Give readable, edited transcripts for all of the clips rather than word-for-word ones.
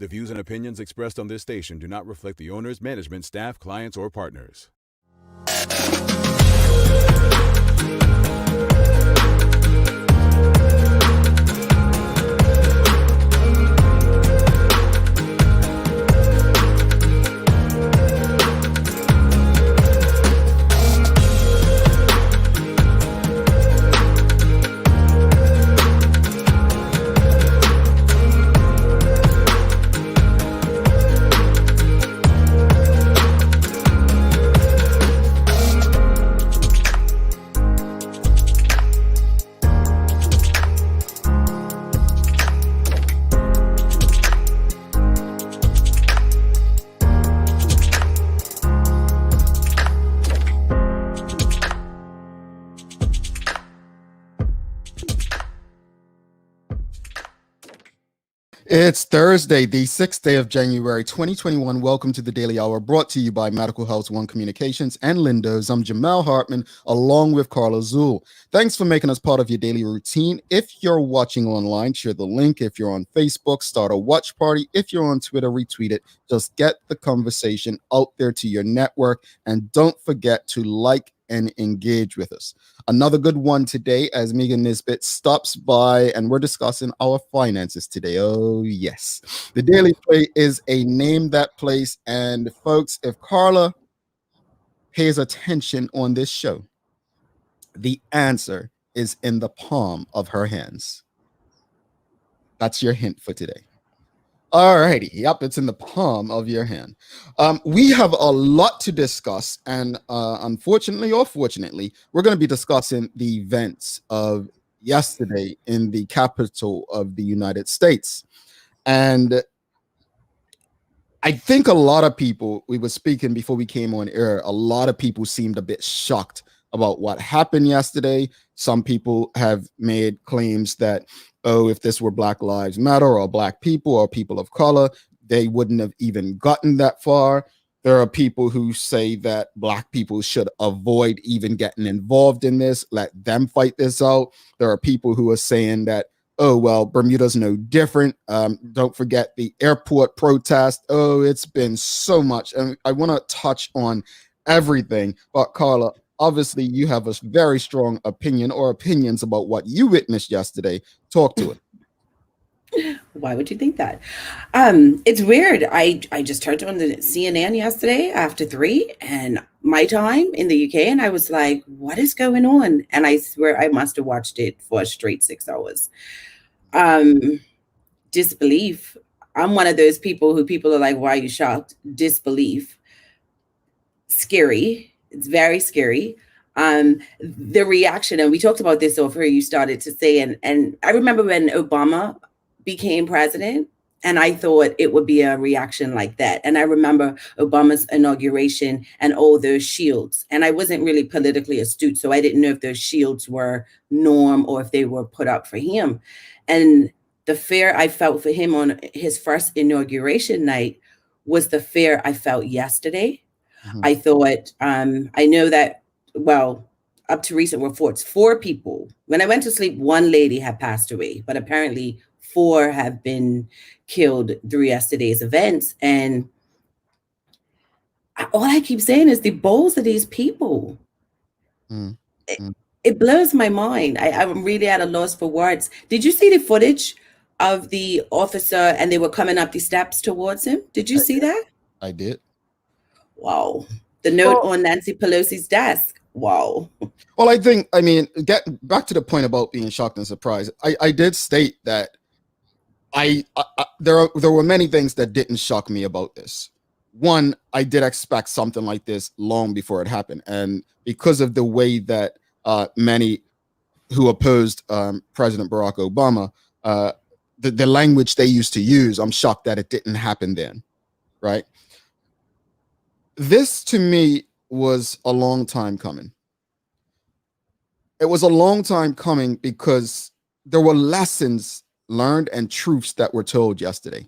The views and opinions expressed on this station do not reflect the owners, management, staff, clients, or partners. It's Thursday, the 6th day of January, 2021. Welcome to the Daily Hour, brought to you by Medical Health One Communications and Lindo's. I'm Jamel Hartman, along with Carla Zool. Thanks for making us part of your daily routine. If you're watching online, share the link. If you're on Facebook, start a watch party. If you're on Twitter, retweet it. Just get the conversation out there to your network. And don't forget to like and engage with us. Another good one today as Megan Nesbitt stops by, and we're discussing our finances today. Oh, yes. The Daily Play is a name that place. And folks, if Carla pays attention on this show, the answer is in the palm of her hands. That's your hint for today. All righty. Yep, it's in the palm of your hand. We have a lot to discuss, and unfortunately or fortunately, we're going to be discussing the events of yesterday in the capital of the United States. And I think a lot of people, we were speaking before we came on air, a lot of people seemed a bit shocked about what happened yesterday. Some people have made claims that, oh, if this were Black Lives Matter or Black people or people of color, they wouldn't have even gotten that far. There are people who say that Black people should avoid even getting involved in this, let them fight this out. There are people who are saying that, oh, well, Bermuda's no different. Don't forget the airport protest. Oh, it's been so much. And I want to touch on everything. But Carla, obviously, you have a very strong opinion or opinions about what you witnessed yesterday. Talk to it. Why would you think that? It's weird. I just turned on the CNN yesterday after 3 and my time in the UK, and I was like, what is going on? And I swear I must have watched it for a straight 6 hours. Disbelief. I'm one of those people who people are like, why are you shocked? Disbelief. Scary. It's very scary. The reaction, and we talked about this over here, you started to say, and I remember when Obama became president, and I thought it would be a reaction like that. And I remember Obama's inauguration and all those shields. And I wasn't really politically astute, so I didn't know if those shields were norm or if they were put up for him. And the fear I felt for him on his first inauguration night was the fear I felt yesterday. Mm-hmm. I thought, I know that, well, up to recent reports, 4 people, when I went to sleep, 1 lady had passed away, but apparently 4 have been killed through yesterday's events. And all I keep saying is the balls of these people. It blows my mind. I'm really at a loss for words. Did you see the footage of the officer and they were coming up the steps towards him? Did you see that? I did. Wow. The note on Nancy Pelosi's desk. Wow. Well, get back to the point about being shocked and surprised. I did state that there were many things that didn't shock me about this. One, I did expect something like this long before it happened. And because of the way that many who opposed President Barack Obama, the language they used to use, I'm shocked that it didn't happen then, right? This, to me, was a long time coming. It was a long time coming because there were lessons learned and truths that were told yesterday.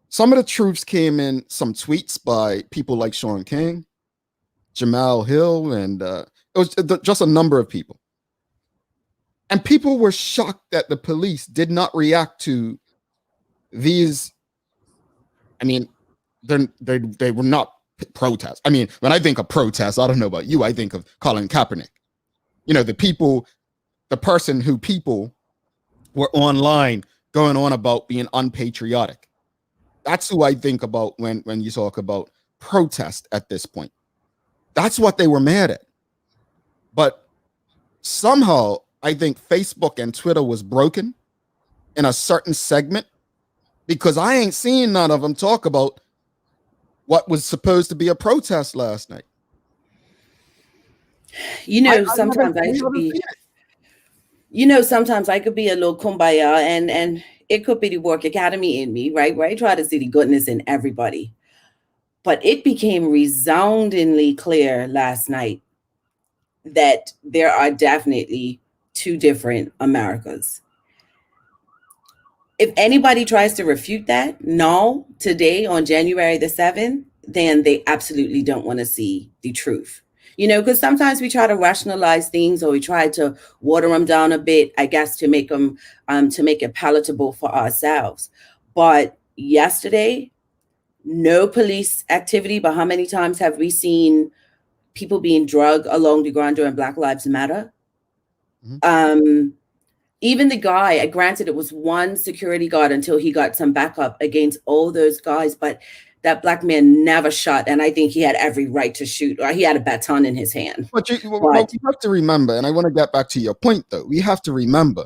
Some of the truths came in some tweets by people like Sean King, Jamal Hill, and it was just a number of people. And people were shocked that the police did not react to these mean, they were not protests. I mean, when I think of protests, I don't know about you, I think of Colin Kaepernick. The person who people were online going on about being unpatriotic. That's who I think about when you talk about protest at this point. That's what they were mad at. But somehow I think Facebook and Twitter was broken in a certain segment, because I ain't seen none of them talk about what was supposed to be a protest last night. Sometimes I could be, sometimes I could be a little kumbaya, and it could be the work academy in me, right? Where I try to see the goodness in everybody. But it became resoundingly clear last night that there are definitely two different Americas. If anybody tries to refute that, no, today on January the 7th, then they absolutely don't want to see the truth. Because sometimes we try to rationalize things, or we try to water them down a bit, I guess, to make them, to make it palatable for ourselves. But yesterday, no police activity, but how many times have we seen people being drugged along the ground during Black Lives Matter? Mm-hmm. Even the guy, granted, it was one security guard until he got some backup against all those guys, but that black man never shot, and I think he had every right to shoot, or he had a baton in his hand. But you have to remember, and I want to get back to your point, though. We have to remember,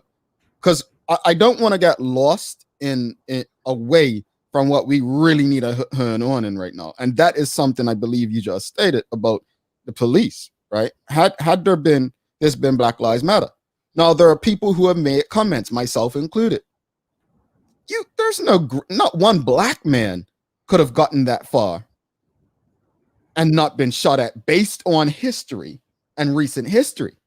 because I don't want to get lost in away from what we really need to hone on in right now, and that is something I believe you just stated about the police, right? Had there been Black Lives Matter. Now, there are people who have made comments, myself included. There's not one black man could have gotten that far and not been shot at based on history and recent history.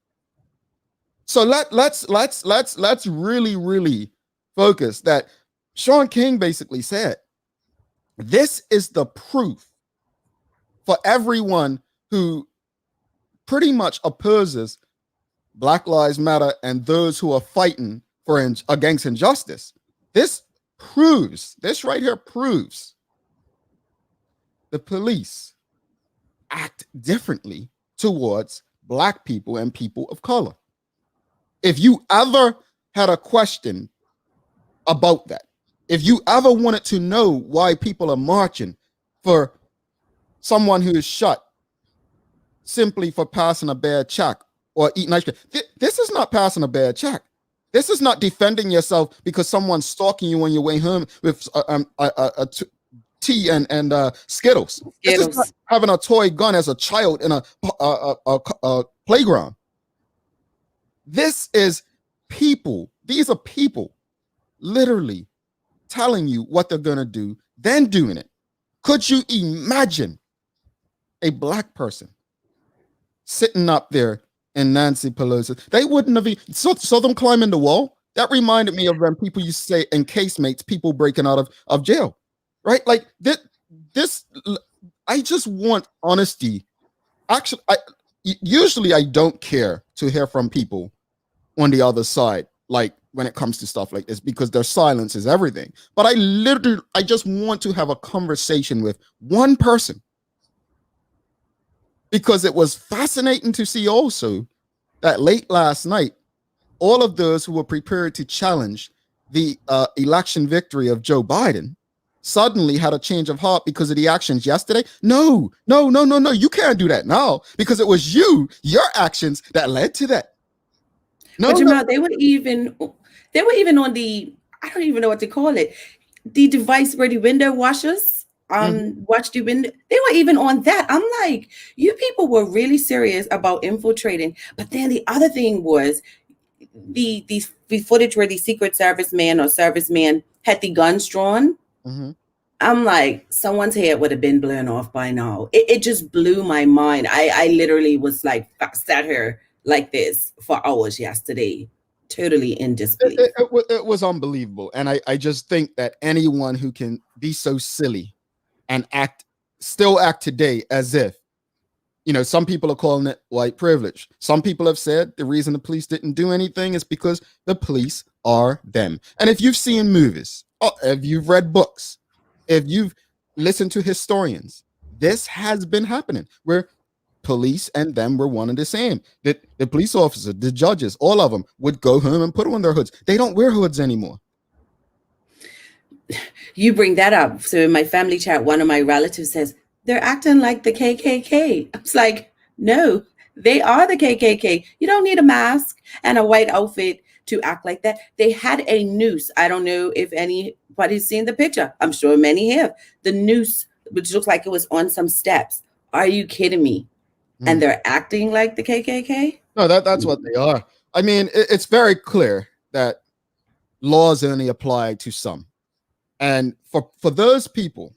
So let's really, really focus that Shaun King basically said, this is the proof for everyone who pretty much opposes Black Lives Matter and those who are fighting against injustice. This right here proves the police act differently towards black people and people of color. If you ever had a question about that, if you ever wanted to know why people are marching for someone who is shot simply for passing a bad check or eating ice cream, this is not passing a bad check. This is not defending yourself because someone's stalking you on your way home with tea and Skittles. This is not having a toy gun as a child in a playground. This is people. These are people literally telling you what they're going to do, then doing it. Could you imagine a black person sitting up there in Nancy Pelosi? They wouldn't have saw them climbing the wall. That reminded me of when people used to say in casemates, people breaking out of jail, right? Like this I just want honesty. Actually, usually I don't care to hear from people on the other side, like when it comes to stuff like this, because their silence is everything. But I just want to have a conversation with one person, because it was fascinating to see also that late last night, all of those who were prepared to challenge the election victory of Joe Biden suddenly had a change of heart because of the actions yesterday. No, you can't do that now, because it was your actions that led to that. But Jamal, they were even on the, I don't even know what to call it, the device where the window washers watch the window. They were even on that. I'm like, you people were really serious about infiltrating. But then the other thing was the footage where the Secret Service man or serviceman had the guns drawn. I'm like, someone's head would have been blown off by now. It just blew my mind. I literally was like, sat here like this for hours yesterday, totally in disbelief. It was unbelievable. And I just think that anyone who can be so silly and still act today as if, some people are calling it white privilege. Some people have said the reason the police didn't do anything is because the police are them. And if you've seen movies, if you've read books, if you've listen to historians. This has been happening where police and them were one and the same. The police officer, the judges, all of them would go home and put on their hoods. They don't wear hoods anymore. You bring that up. So in my family chat, one of my relatives says, they're acting like the KKK. I was like, no, they are the KKK. You don't need a mask and a white outfit to act like that. They had a noose. I don't know if anybody's seen the picture. I'm sure many have. The noose, which looks like it was on some steps. Are you kidding me? And they're acting like the KKK? No, that's what they are. I mean, it's very clear that laws only apply to some. And for those people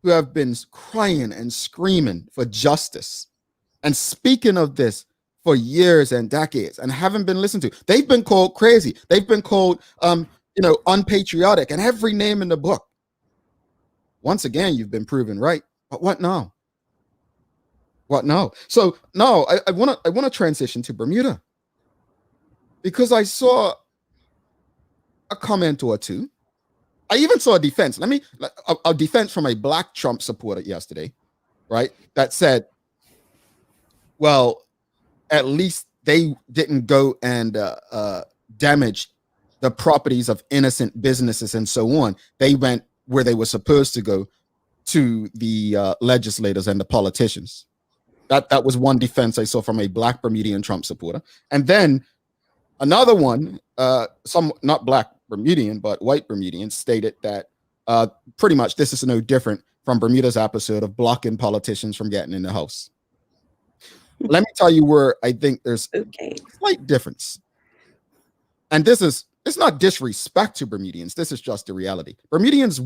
who have been crying and screaming for justice and speaking of this for years and decades and haven't been listened to, they've been called crazy. They've been called, unpatriotic and every name in the book. Once again, you've been proven right. But what now? What now? So now I want to transition to Bermuda because I saw a comment or two. I even saw a defense. A defense from a black Trump supporter yesterday, right? That said, well, at least they didn't go and damage the properties of innocent businesses and so on. They went where they were supposed to go, to the legislators and the politicians. That was one defense I saw from a black Bermudian Trump supporter. And then another one, some not black Bermudian, but white Bermudian, stated that pretty much this is no different from Bermuda's episode of blocking politicians from getting in the house. Let me tell you where I think there's a slight difference. And it's not disrespect to Bermudians. This is just the reality. Bermudians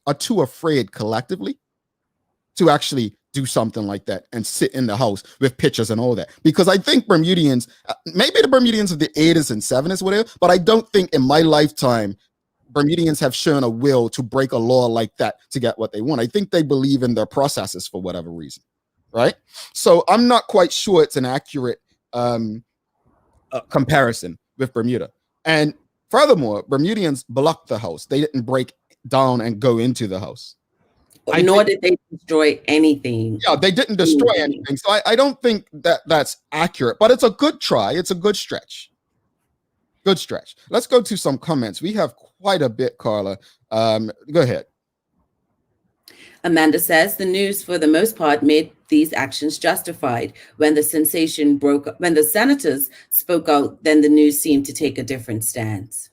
are too afraid collectively to actually do something like that and sit in the house with pictures and all that. Because I think Bermudians, maybe the Bermudians of the 80s and 70s, whatever, but I don't think in my lifetime Bermudians have shown a will to break a law like that to get what they want. I think they believe in their processes for whatever reason, right? So I'm not quite sure it's an accurate comparison with Bermuda. And furthermore, Bermudians blocked the house. They didn't break down and go into the house. Nor did they destroy anything. Yeah, they didn't destroy anything. So I don't think that's accurate, but it's a good try. It's a good stretch. Good stretch. Let's go to some comments. We have quite a bit, Carla. Go ahead. Amanda says the news, for the most part, made these actions justified. When the sensation broke, when the senators spoke out, then the news seemed to take a different stance.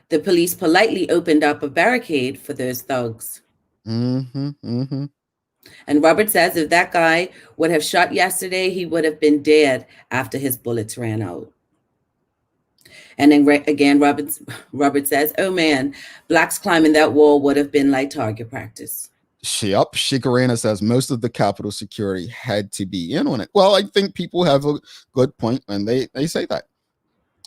The police politely opened up a barricade for those thugs. And Robert says if that guy would have shot yesterday, he would have been dead after his bullets ran out. And then again, Robert says, oh man, blacks climbing that wall would have been like target practice. Yep. Shikarena says most of the Capitol security had to be in on it. Well, I think people have a good point when they say that.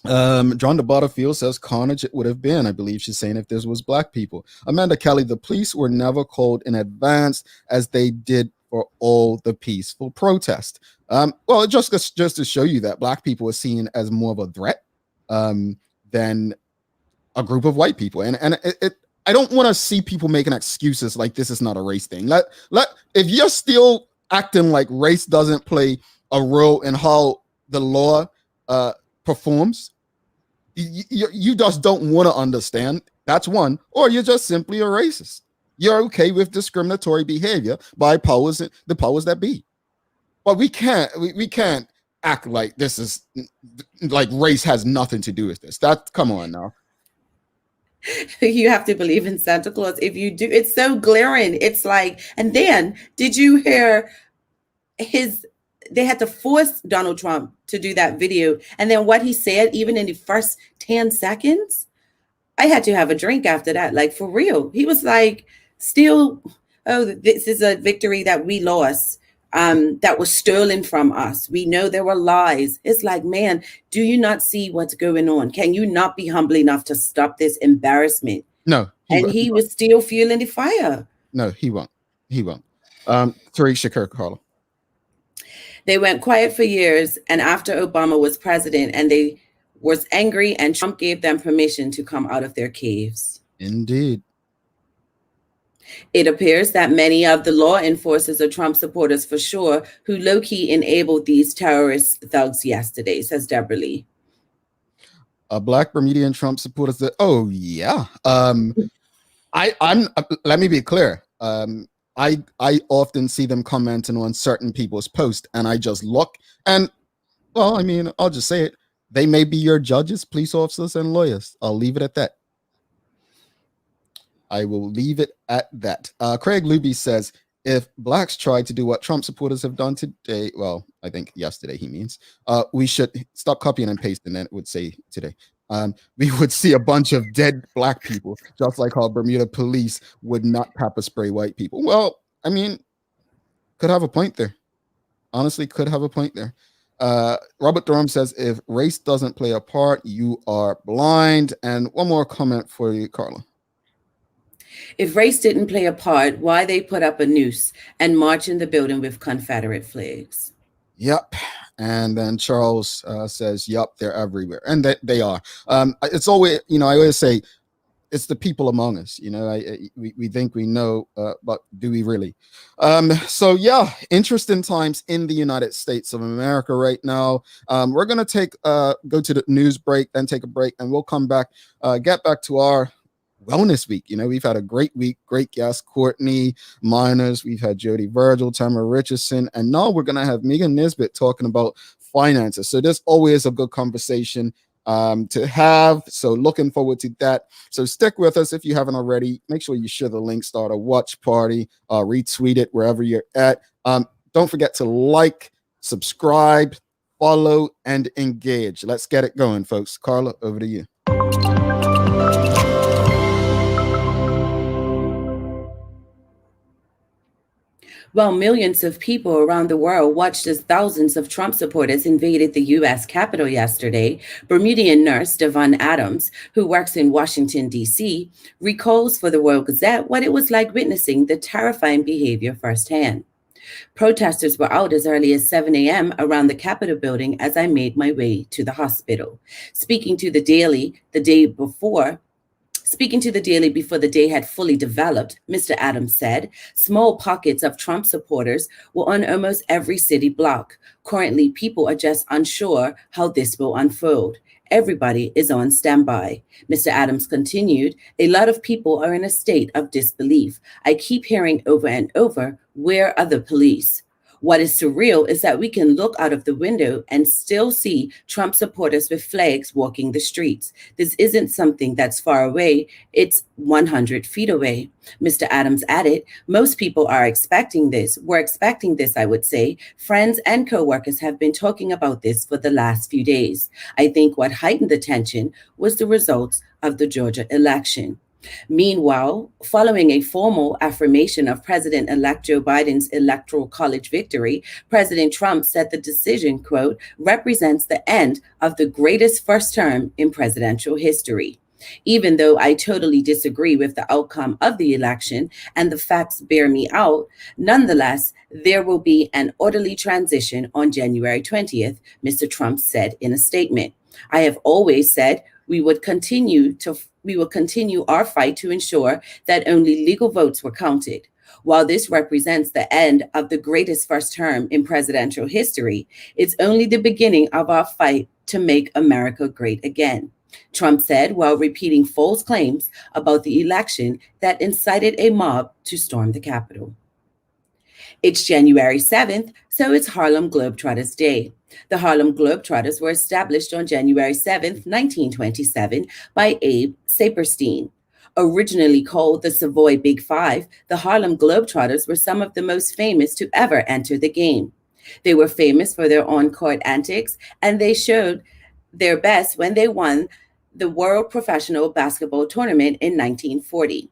John de Butterfield says carnage it would have been. I believe she's saying if this was black people. Amanda Kelly, the police were never called in advance as they did for all the peaceful protest. Well, just to show you that black people are seen as more of a threat than a group of white people. And I don't want to see people making excuses like this is not a race thing. If you're still acting like race doesn't play a role in how the law performs, you just don't want to understand. That's one. Or you're just simply a racist. You're okay with discriminatory behavior by the powers that be. But we can't act like this is like race has nothing to do with this. Come on now. You have to believe in Santa Claus. If you do, it's so glaring. It's like, and then did you hear they had to force Donald Trump to do that video. And then what he said, even in the first 10 seconds, I had to have a drink after that. Like, for real. He was like, still, oh, this is a victory that we lost, that was stolen from us. We know there were lies. It's like, man, do you not see what's going on? Can you not be humble enough to stop this embarrassment? No. He was still fueling the fire. No, he won't. Tariq Shakur, Carla. They went quiet for years, and after Obama was president, and they was angry, and Trump gave them permission to come out of their caves. Indeed. It appears that many of the law enforcers are Trump supporters for sure, who low-key enabled these terrorist thugs yesterday, says Deborah Lee. Black Bermudian Trump supporters that, oh yeah. I'm let me be clear. I often see them commenting on certain people's posts, and I just look, and well, I mean, I'll just say it. They may be your judges, police officers, and lawyers. I'll leave it at that. I will leave it at that. Craig Luby says, if blacks tried to do what Trump supporters have done today, well, I think yesterday he means, we should stop copying and pasting, and it would say today. We would see a bunch of dead black people, just like how Bermuda police would not pepper spray white people. Well, I mean, could have a point there. Honestly, could have a point there. Robert Durham says, if race doesn't play a part, you are blind. And one more comment for you, Carla. If race didn't play a part, why they put up a noose and march in the building with Confederate flags? Yep. And then Charles says, yep, they're everywhere. And they are. It's always, I always say, it's the people among us. We think we know, but do we really? So yeah, interesting times in the United States of America right now. We're going to go to the news break, then take a break, and we'll come back, get back to our wellness week. We've had a great week, great guests, Courtney Miners, we've had Jody Virgil, Tamara Richardson, and now we're going to have Megan Nesbitt talking about finances. So there's always a good conversation to have. So looking forward to that. So stick with us if you haven't already. Make sure you share the link, start a watch party, retweet it wherever you're at. Don't forget to like, subscribe, follow, and engage. Let's get it going, folks. Carla, over to you. While millions of people around the world watched as thousands of Trump supporters invaded the U.S. Capitol yesterday, Bermudian nurse Devon Adams, who works in Washington, D.C., recalls for the World Gazette what it was like witnessing the terrifying behavior firsthand. Protesters were out as early as 7 a.m. around the Capitol building as I made my way to the hospital. Speaking to the Daily before the day had fully developed, Mr. Adams said, small pockets of Trump supporters were on almost every city block. Currently, people are just unsure how this will unfold. Everybody is on standby. Mr. Adams continued, a lot of people are in a state of disbelief. I keep hearing over and over, where are the police? What is surreal is that we can look out of the window and still see Trump supporters with flags walking the streets. This isn't something that's far away. It's 100 feet away. Mr. Adams added, most people are expecting this. We're expecting this, I would say. Friends and coworkers have been talking about this for the last few days. I think what heightened the tension was the results of the Georgia election. Meanwhile, following a formal affirmation of President-elect Joe Biden's Electoral College victory, President Trump said the decision, quote, represents the end of the greatest first term in presidential history. Even though I totally disagree with the outcome of the election and the facts bear me out, nonetheless, there will be an orderly transition on January 20th, Mr. Trump said in a statement. I have always said we will continue our fight to ensure that only legal votes were counted. While this represents the end of the greatest first term in presidential history, it's only the beginning of our fight to make America great again, Trump said while repeating false claims about the election that incited a mob to storm the Capitol. It's January 7th, so it's Harlem Globetrotters Day. The Harlem Globetrotters were established on January 7th, 1927 by Abe Saperstein. Originally called the Savoy Big Five, the Harlem Globetrotters were some of the most famous to ever enter the game. They were famous for their on-court antics, and they showed their best when they won the World Professional Basketball Tournament in 1940.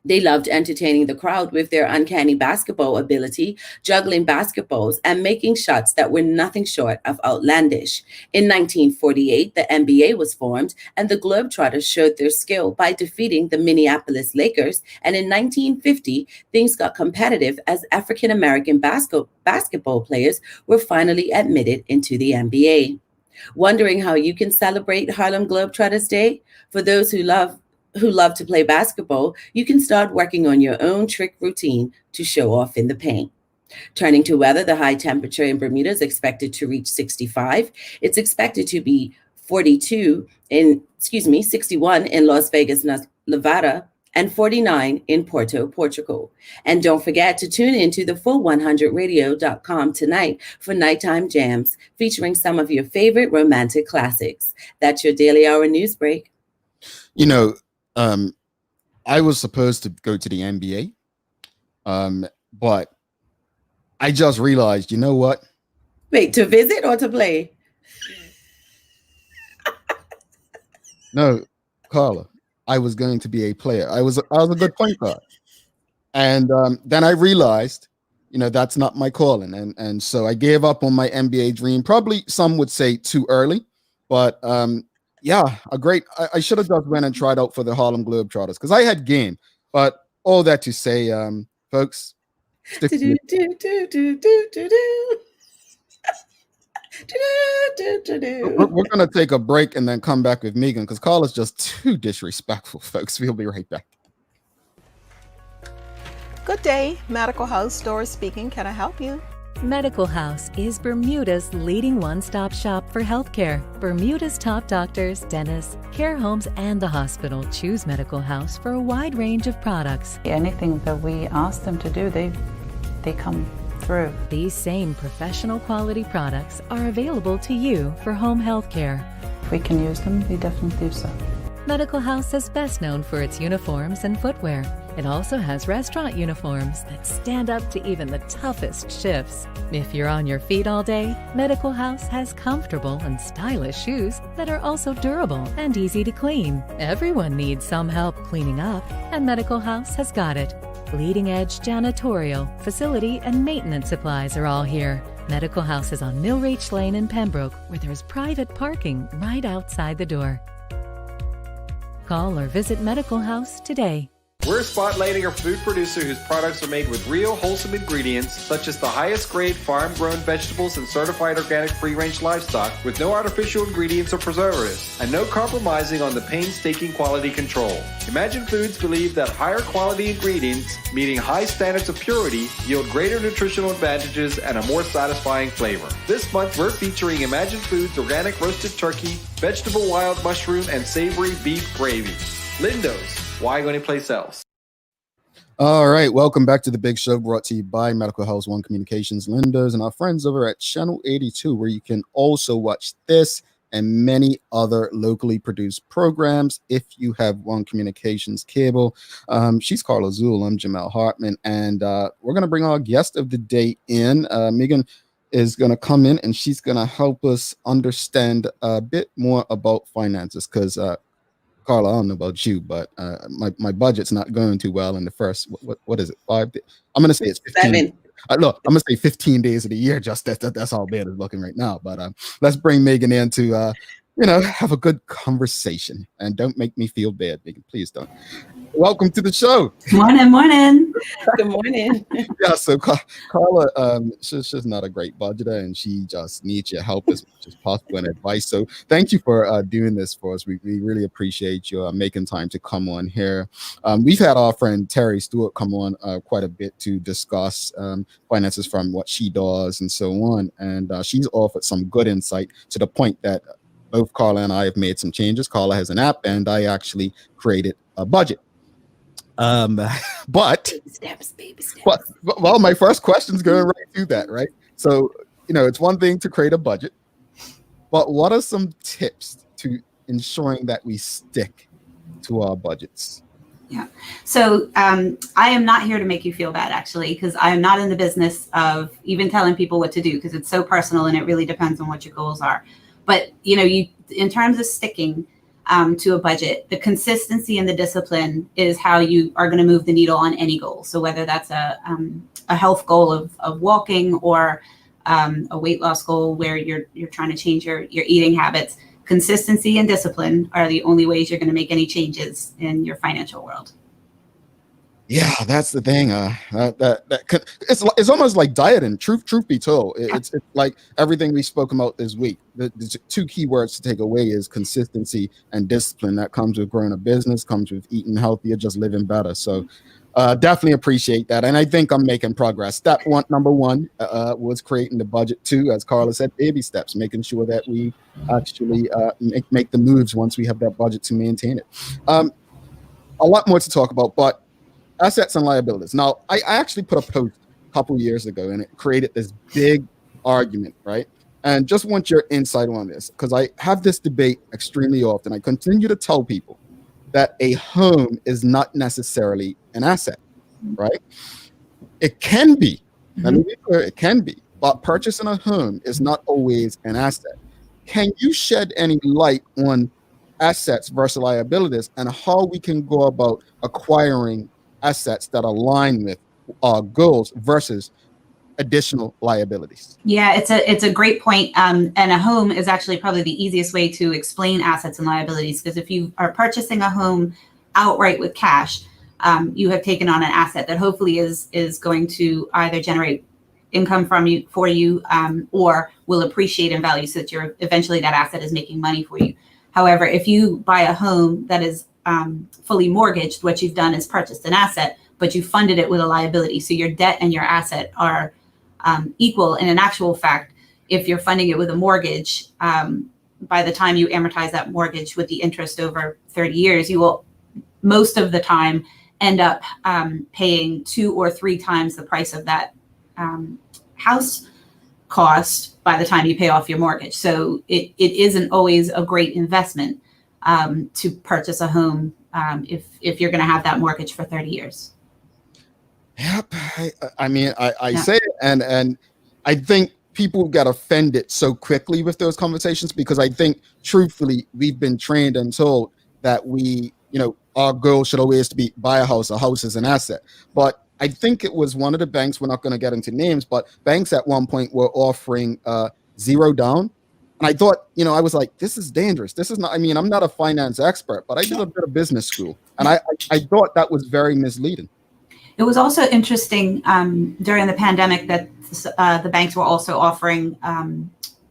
They loved entertaining the crowd with their uncanny basketball ability, juggling basketballs, and making shots that were nothing short of outlandish. In 1948, the NBA was formed, and the Globetrotters showed their skill by defeating the Minneapolis Lakers. And in 1950, things got competitive as African-American basketball players were finally admitted into the NBA. Wondering how you can celebrate Harlem Globetrotters Day? For those who who love to play basketball, you can start working on your own trick routine to show off in the paint. Turning to weather, the high temperature in Bermuda is expected to reach 65. It's expected to be 61 in Las Vegas, Nevada, and 49 in Porto, Portugal. And don't forget to tune into the full100radio.com tonight for nighttime jams featuring some of your favorite romantic classics. That's your Daily Hour news break. You know, I was supposed to go to the NBA, but I just realized, you know what? Wait, to visit or to play? No, Carla, I was going to be a player. I was a good point guard. And then I realized, you know, that's not my calling. And so I gave up on my NBA dream. Probably some would say too early, but yeah, I should have just went and tried out for the Harlem Globetrotters because I had game. But all that to say, folks, stick to we're going to take a break and then come back with Megan because Carla's just too disrespectful, folks. We'll be right back. Good day, Medical House Doris speaking. Can I help you? Medical House is Bermuda's leading one-stop shop for healthcare. Bermuda's top doctors, dentists, care homes, and the hospital choose Medical House for a wide range of products. Anything that we ask them to do, they come through. These same professional quality products are available to you for home health care. If we can use them, we definitely do so. Medical House is best known for its uniforms and footwear. It also has restaurant uniforms that stand up to even the toughest shifts. If you're on your feet all day, Medical House has comfortable and stylish shoes that are also durable and easy to clean. Everyone needs some help cleaning up, and Medical House has got it. Leading-edge janitorial, facility, and maintenance supplies are all here. Medical House is on Millreach Lane in Pembroke, where there's private parking right outside the door. Call or visit Medical House today. We're spotlighting a food producer whose products are made with real wholesome ingredients, such as the highest grade farm-grown vegetables and certified organic free-range livestock with no artificial ingredients or preservatives, and no compromising on the painstaking quality control. Imagine Foods believe that higher quality ingredients, meeting high standards of purity, yield greater nutritional advantages and a more satisfying flavor. This month, we're featuring Imagine Foods organic roasted turkey, vegetable wild mushroom, and savory beef gravy. Lindo's. Why go anyplace else? All right, welcome back to the big show brought to you by Medical House One Communications, Lindo's, and our friends over at Channel 82, where you can also watch this and many other locally produced programs if you have One Communications cable. She's Carla Zool. I'm Jamel Hartman, and we're going to bring our guest of the day in. Megan is going to come in, and she's going to help us understand a bit more about finances because Carla, I don't know about you, but my budget's not going too well in the first, what is it, 5 days? I'm going to say it's 15. 7. Look, I'm going to say 15 days of the year, just that's how bad it's looking right now. But let's bring Megan in to, have a good conversation. And don't make me feel bad, Megan. Please don't. Welcome to the show. Morning. Good morning. Yeah, so Carla, she's not a great budgeter, and she just needs your help as much as possible and advice. So thank you for doing this for us. We really appreciate you making time to come on here. We've had our friend Terry Stewart come on quite a bit to discuss finances from what she does and so on. And she's offered some good insight to the point that both Carla and I have made some changes. Carla has an app, and I actually created a budget. But baby steps. Well, my first question's going right to that, right? So, it's one thing to create a budget, but what are some tips to ensuring that we stick to our budgets? Yeah. So I am not here to make you feel bad, actually, because I am not in the business of even telling people what to do, because it's so personal and it really depends on what your goals are. But, you in terms of sticking to a budget, the consistency and the discipline is how you are going to move the needle on any goal. So whether that's a health goal of walking or a weight loss goal where you're trying to change your eating habits, consistency and discipline are the only ways you're going to make any changes in your financial world. Yeah, that's the thing. It's almost like dieting. Truth be told, it's like everything we spoke about this week. The two key words to take away is consistency and discipline. That comes with growing a business, comes with eating healthier, just living better. So, definitely appreciate that, and I think I'm making progress. Number one was creating the budget. Two, as Carla said, baby steps, making sure that we actually make the moves once we have that budget to maintain it. A lot more to talk about, but assets and liabilities. Now, I actually put a post a couple years ago, and it created this big argument, right? And just want your insight on this, because I have this debate extremely often. I continue to tell people that a home is not necessarily an asset, right? It can be. Let me be clear, it can be. But purchasing a home is not always an asset. Can you shed any light on assets versus liabilities and how we can go about acquiring assets that align with our goals versus additional liabilities? Yeah, it's a great point. And a home is actually probably the easiest way to explain assets and liabilities, because if you are purchasing a home outright with cash, you have taken on an asset that hopefully is going to either generate income for you or will appreciate in value, so that eventually that asset is making money for you. However, if you buy a home that is fully mortgaged, what you've done is purchased an asset, but you funded it with a liability. So your debt and your asset are equal. And in actual fact, if you're funding it with a mortgage, by the time you amortize that mortgage with the interest over 30 years, you will most of the time end up paying 2 or 3 times the price of that house cost by the time you pay off your mortgage. So it isn't always a great investment to purchase a home if you're going to have that mortgage for 30 years. Yep. I mean, I say it, and I think people get offended so quickly with those conversations, because I think truthfully, we've been trained and told that our goal should always be buy a house. A house is an asset. But I think it was one of the banks, we're not going to get into names, but banks at one point were offering 0 down. And I thought, I was like, this is dangerous. This is not, I'm not a finance expert, but I did a bit of business school. And I thought that was very misleading. It was also interesting during the pandemic that the banks were also offering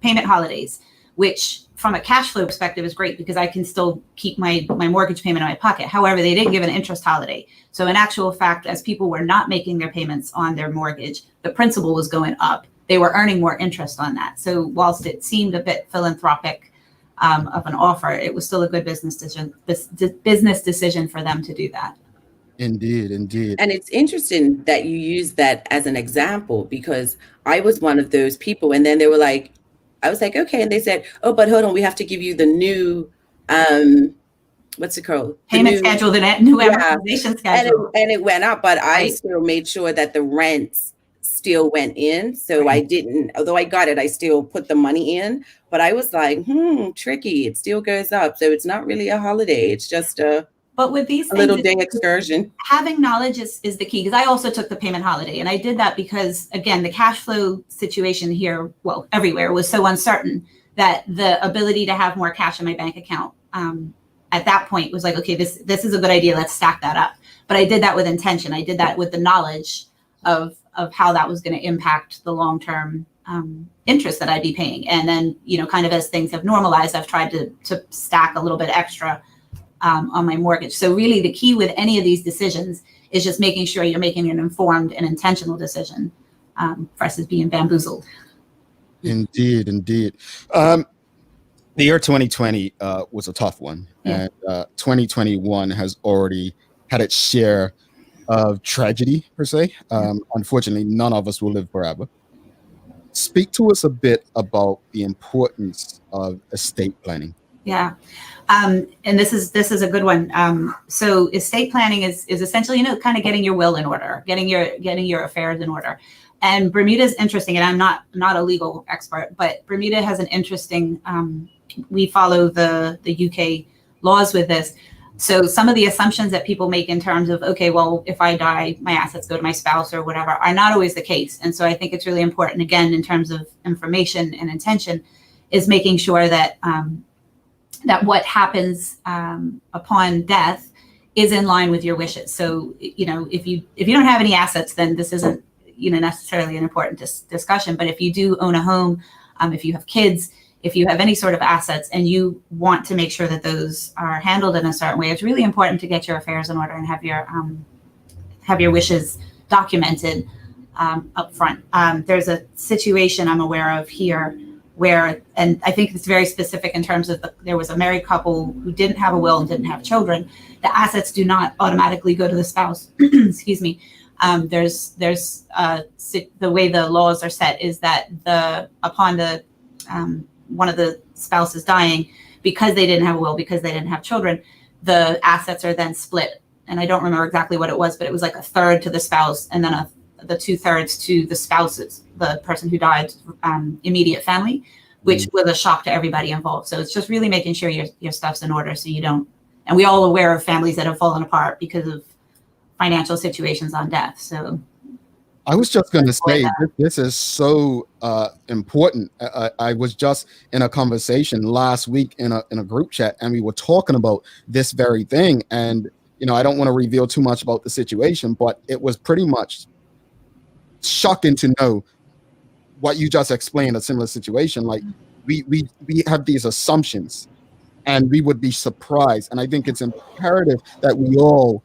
payment holidays, which from a cash flow perspective is great, because I can still keep my mortgage payment in my pocket. However, they didn't give an interest holiday. So in actual fact, as people were not making their payments on their mortgage, the principal was going up. They were earning more interest on that. So whilst it seemed a bit philanthropic of an offer, it was still a good business decision for them to do that. Indeed. And it's interesting that you use that as an example, because I was one of those people. And then they were like, I was like, okay. And they said, oh, but hold on, we have to give you the new, what's it called? Payment schedule, the new amortization schedule. And it went up, but I still made sure that the rents still went in. So I didn't, although I got it, I still put the money in. But I was like, tricky. It still goes up. So it's not really a holiday. It's just but with these things, little day excursion. Having knowledge is the key, because I also took the payment holiday, and I did that because, again, the cash flow situation here, well, everywhere, was so uncertain that the ability to have more cash in my bank account at that point was like, okay, this is a good idea. Let's stack that up. But I did that with intention. I did that with the knowledge of how that was going to impact the long-term interest that I'd be paying. And then, kind of as things have normalized, I've tried to stack a little bit extra on my mortgage. So really the key with any of these decisions is just making sure you're making an informed and intentional decision versus being bamboozled. Indeed. The year 2020 was a tough one. And 2021 has already had its share of tragedy, per se. Unfortunately, none of us will live forever. Speak to us a bit about the importance of estate planning. Yeah. And this is a good one. So estate planning is essentially, kind of getting your will in order, getting your affairs in order. And Bermuda is interesting, and I'm not a legal expert, but Bermuda has an interesting, we follow the UK laws with this. So some of the assumptions that people make in terms of, okay, well, if I die, my assets go to my spouse or whatever, are not always the case. And so I think it's really important, again, in terms of information and intention, is making sure that that what happens upon death is in line with your wishes. So, if you don't have any assets, then this isn't, necessarily an important discussion. But if you do own a home, if you have kids, if you have any sort of assets and you want to make sure that those are handled in a certain way, it's really important to get your affairs in order and have your wishes documented up front. There's a situation I'm aware of here where, and I think it's very specific in terms of there was a married couple who didn't have a will and didn't have children. The assets do not automatically go to the spouse. Excuse me. There's the way the laws are set is that upon one of the spouses dying, because they didn't have a will, because they didn't have children, the assets are then split. And I don't remember exactly what it was, but it was like a third to the spouse and then the 2/3 to the spouses, the person who died, immediate family, which was a shock to everybody involved. So it's just really making sure your stuff's in order so you don't. And we're all aware of families that have fallen apart because of financial situations on death. So I was just going to say, this is so important. I was just in a conversation last week in a group chat, and we were talking about this very thing. And, I don't want to reveal too much about the situation, but it was pretty much shocking to know what you just explained, a similar situation. Like we have these assumptions and we would be surprised. And I think it's imperative that we all,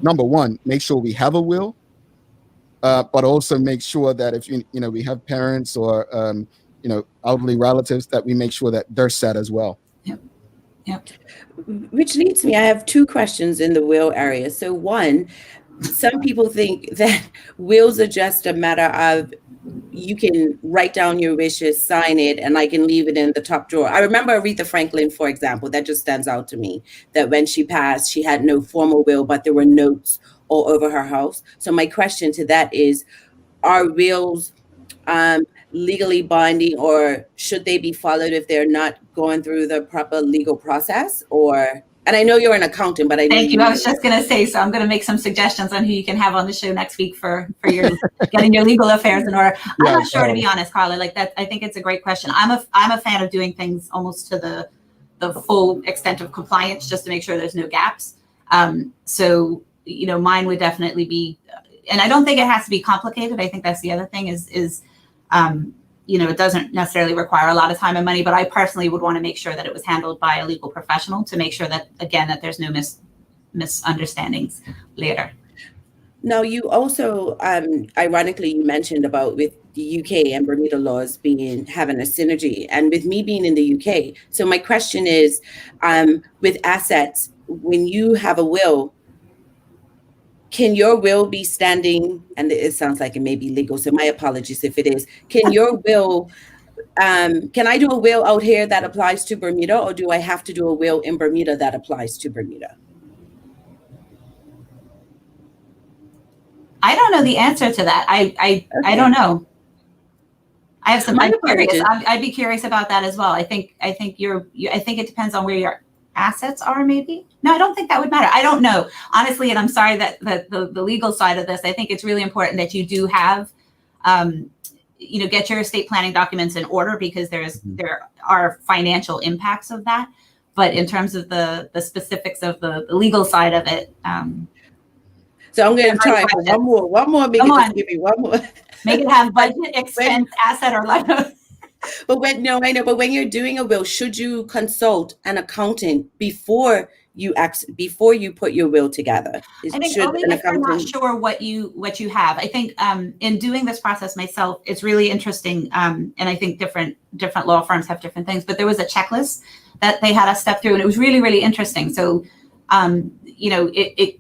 number one, make sure we have a will, but also make sure that if we have parents or elderly relatives, that we make sure that they're set as well. Yep. Which leads me, I have two questions in the will area. So one, some people think that wills are just a matter of you can write down your wishes, sign it, and I can leave it in the top drawer. I remember Aretha Franklin, for example, that just stands out to me, that when she passed, she had no formal will, but there were notes all over her house. So my question to that is, are wills legally binding, or should they be followed if they're not going through the proper legal process? And I know you're an accountant, but Thank you. I was just going to say, so I'm going to make some suggestions on who you can have on the show next week for your getting your legal affairs in order. I'm not sure, to be honest, Carla. Like that, I think it's a great question. I'm a fan of doing things almost to the full extent of compliance, just to make sure there's no gaps. So mine would definitely be, and I don't think it has to be complicated. I think that's the other thing is it doesn't necessarily require a lot of time and money, but I personally would want to make sure that it was handled by a legal professional to make sure that, again, that there's no misunderstandings later. Now, you also, ironically, you mentioned about with the UK and Bermuda laws having a synergy, and with me being in the UK. So my question is, with assets, when you have a will, can your will be standing, and it sounds like it may be legal, so my apologies if it is, can your will, can I do a will out here that applies to Bermuda, or do I have to do a will in Bermuda that applies to Bermuda? I don't know the answer to that. I don't know. I have some. I'd be curious about that as well. I think it depends on where your assets are, maybe. No, I don't think that would matter. I don't know, honestly, and I'm sorry that the legal side of this, I think it's really important that you do have, get your estate planning documents in order, because there are financial impacts of that. But in terms of the specifics of the legal side of it, so I'm going to try for one more. Just give me one more. Make it have budget, expense, asset, or liability. But when you're doing a will, should you consult an accountant before you put your will together? I think only if you're not sure what you have. I think in doing this process myself, it's really interesting, and I think different law firms have different things. But there was a checklist that they had us step through, and it was really, really interesting. So, it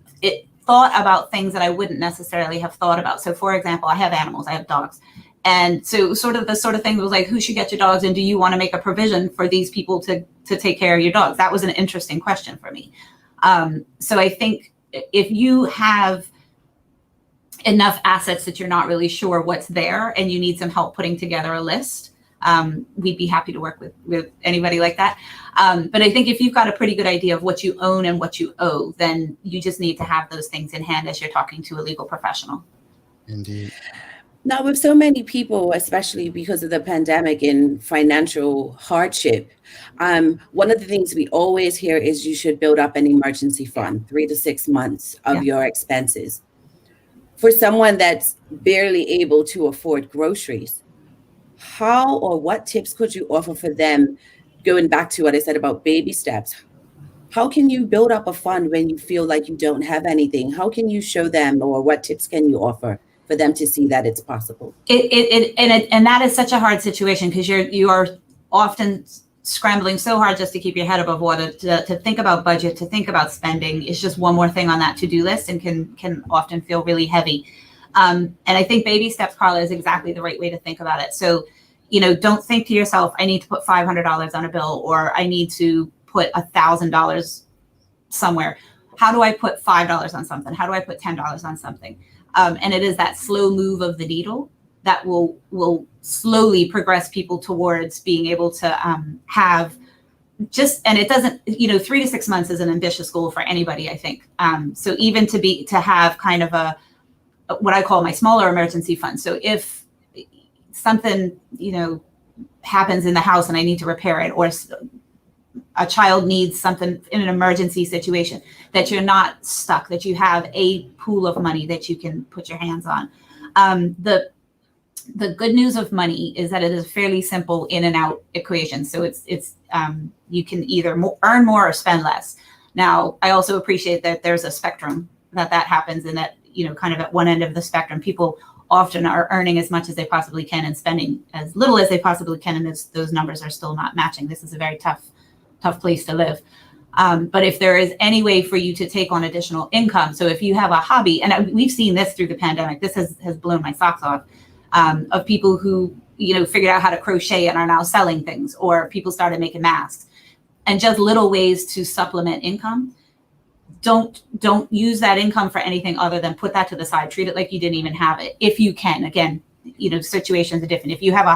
thought about things that I wouldn't necessarily have thought about. So, for example, I have animals. I have dogs. And so the sort of thing was like, who should get your dogs, and do you want to make a provision for these people to take care of your dogs? That was an interesting question for me. So I think if you have enough assets that you're not really sure what's there and you need some help putting together a list, we'd be happy to work with anybody like that. But I think if you've got a pretty good idea of what you own and what you owe, then you just need to have those things in hand as you're talking to a legal professional. Indeed. Now, with so many people, especially because of the pandemic and financial hardship, one of the things we always hear is you should build up an emergency fund, 3 to 6 months of Yeah. your expenses. For someone that's barely able to afford groceries, how or what tips could you offer for them? Going back to what I said about baby steps, how can you build up a fund when you feel like you don't have anything? How can you show them, or what tips can you offer for them to see that it's possible? And that is such a hard situation because you are often scrambling so hard just to keep your head above water, to think about budget, to think about spending. It's just one more thing on that to-do list and can often feel really heavy. And I think baby steps, Carla, is exactly the right way to think about it. So, don't think to yourself, I need to put $500 on a bill, or I need to put $1,000 somewhere. How do I put $5 on something? How do I put $10 on something? And it is that slow move of the needle that will slowly progress people towards being able to have and it doesn't, 3 to 6 months is an ambitious goal for anybody, I think. So even to have kind of what I call my smaller emergency fund. So if something, happens in the house and I need to repair it, or a child needs something in an emergency situation, that you're not stuck, that you have a pool of money that you can put your hands on. The good news of money is that it is a fairly simple in and out equation. So it's you can either earn more or spend less. Now, I also appreciate that there's a spectrum that happens, and that, kind of at one end of the spectrum, people often are earning as much as they possibly can and spending as little as they possibly can, and those numbers are still not matching. This is a very tough place to live. But if there is any way for you to take on additional income, so if you have a hobby, and we've seen this through the pandemic, this has blown my socks off, of people who, figured out how to crochet and are now selling things, or people started making masks, and just little ways to supplement income. Don't use that income for anything other than put that to the side. Treat it like you didn't even have it. If you can, again, situations are different. If you have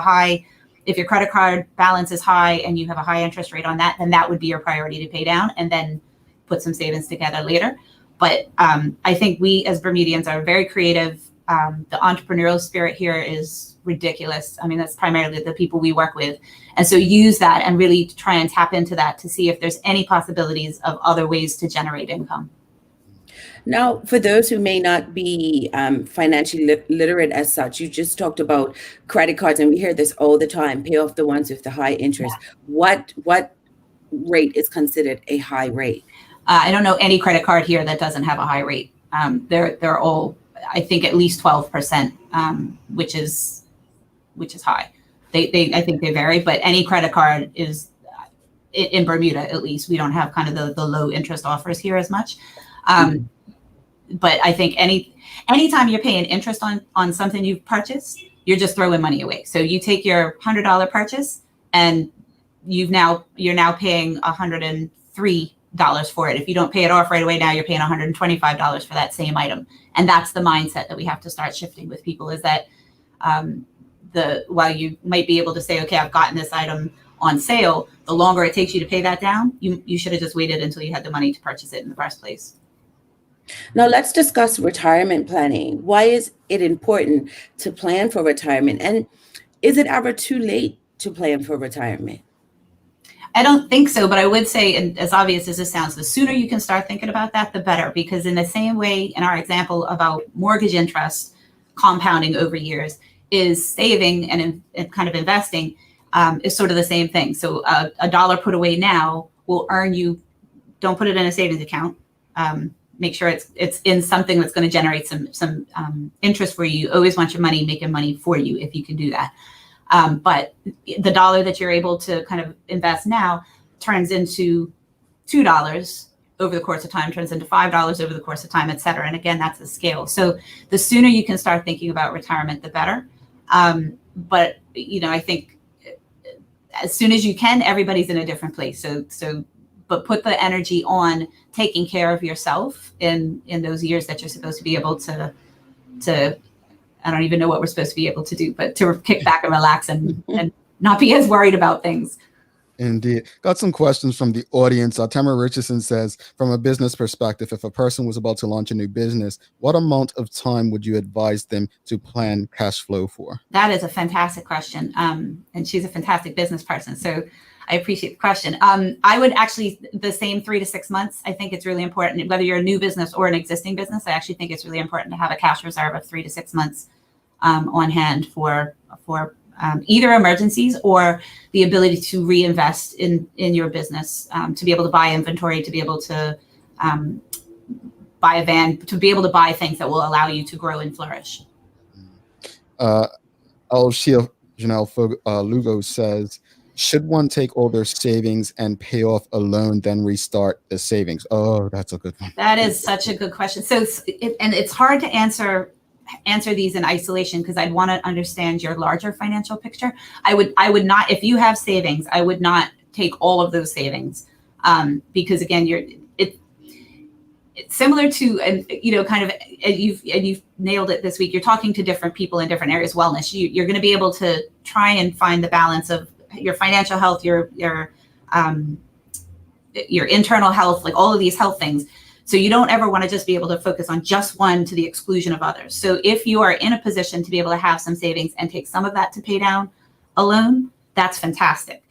if your credit card balance is high and you have a high interest rate on that, then that would be your priority to pay down, and then put some savings together later. But I think we as Bermudians are very creative. The entrepreneurial spirit here is ridiculous. I mean, that's primarily the people we work with. And so use that and really try and tap into that to see if there's any possibilities of other ways to generate income. Now, for those who may not be financially literate as such, you just talked about credit cards, and we hear this all the time: pay off the ones with the high interest. Yeah. What rate is considered a high rate? I don't know any credit card here that doesn't have a high rate. They're all, I think, at least 12%, which is high. I think they vary, but any credit card is, in Bermuda at least, we don't have kind of the low interest offers here as much. But I think anytime you're paying interest on something you've purchased, you're just throwing money away. So you take your $100 purchase and you're now paying $103 for it. If you don't pay it off right away, now you're paying $125 for that same item. And that's the mindset that we have to start shifting with people, is that while you might be able to say, okay, I've gotten this item on sale, the longer it takes you to pay that down, you should have just waited until you had the money to purchase it in the first place. Now let's discuss retirement planning. Why is it important to plan for retirement? And is it ever too late to plan for retirement? I don't think so, but I would say, and as obvious as this sounds, the sooner you can start thinking about that, the better. Because in the same way, in our example about mortgage interest compounding over years, is saving and kind of investing is sort of the same thing. So a dollar put away now will earn you. Don't put it in a savings account. Make sure it's in something that's going to generate some interest for you. You always want your money making money for you if you can do that. But the dollar that you're able to kind of invest now turns into $2 over the course of time, turns into $5 over the course of time, et cetera. And again, that's a scale. So the sooner you can start thinking about retirement, the better. But I think as soon as you can, everybody's in a different place. But put the energy on taking care of yourself in those years that you're supposed to be able to I don't even know what we're supposed to be able to do, but to kick back and relax and not be as worried about things. Indeed. Got some questions from the audience. Tamara Richardson says, from a business perspective, if a person was about to launch a new business, what amount of time would you advise them to plan cash flow for? That is a fantastic question. And she's a fantastic business person. So I appreciate the question. I would actually, the same 3 to 6 months. I think it's really important, whether you're a new business or an existing business. I actually think it's really important to have a cash reserve of 3 to 6 months on hand for either emergencies or the ability to reinvest in your business, to be able to buy inventory, to be able to buy a van, to be able to buy things that will allow you to grow and flourish. Janelle Lugo says, should one take all their savings and pay off a loan, then restart the savings? Oh, that's a good one. That is such a good question. So it's hard to answer these in isolation because I'd want to understand your larger financial picture. I would not, if you have savings, I would not take all of those savings, because again, it's similar to, and kind of, you've nailed it this week. You're talking to different people in different areas. Wellness, you're going to be able to try and find the balance of your financial health, your internal health, like all of these health things. So you don't ever want to just be able to focus on just one to the exclusion of others. So if you are in a position to be able to have some savings and take some of that to pay down a loan, that's fantastic.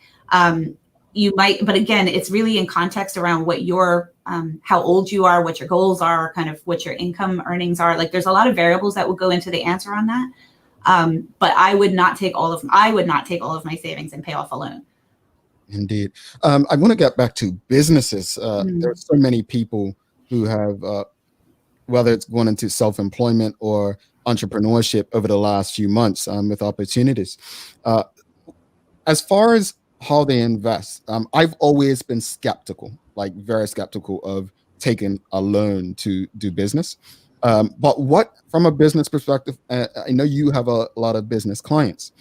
You might, but again, it's really in context around what your, how old you are, what your goals are, kind of what your income earnings are. Like there's a lot of variables that would go into the answer on that. But I would not take all of my savings and pay off a loan. Indeed. I want to get back to businesses. There are so many people who have, whether it's going into self-employment or entrepreneurship over the last few months with opportunities. As far as how they invest, I've always been skeptical, like very skeptical of taking a loan to do business. But what, from a business perspective, I know you have a lot of business clients.